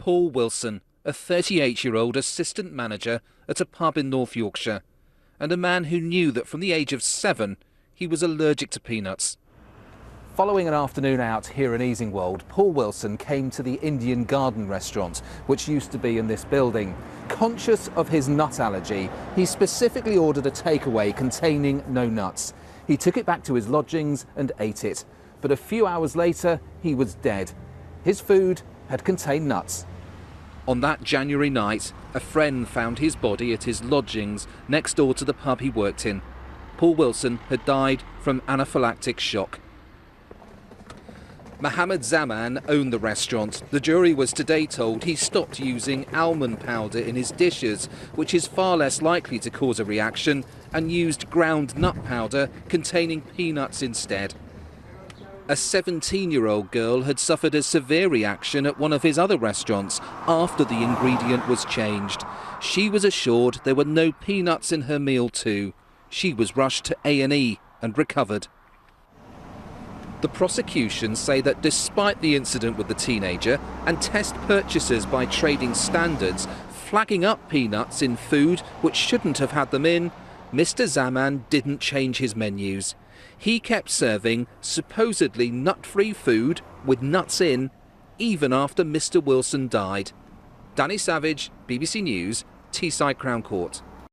Paul Wilson, a 38-year-old assistant manager at a pub in North Yorkshire, and a man who knew that from the age of 7 he was allergic to peanuts. Following an afternoon out here in Easingwold, Paul Wilson came to the Indian Garden restaurant, which used to be in this building. Conscious of his nut allergy, he specifically ordered a takeaway containing no nuts. He took it back to his lodgings and ate it, but a few hours later he was dead. His food had contained nuts. On that January night, a friend found his body at his lodgings next door to the pub he worked in. Paul Wilson had died from anaphylactic shock. Mohammed Zaman owned the restaurant. The jury was today told he stopped using almond powder in his dishes, which is far less likely to cause a reaction, and used ground nut powder containing peanuts instead. A 17-year-old girl had suffered a severe reaction at one of his other restaurants after the ingredient was changed. She was assured there were no peanuts in her meal too. She was rushed to A&E and recovered. The prosecution say that despite the incident with the teenager and test purchases by trading standards flagging up peanuts in food which shouldn't have had them in, Mr. Zaman didn't change his menus. He kept serving supposedly nut-free food with nuts in, even after Mr. Wilson died. Danny Savage, BBC News, Teesside Crown Court.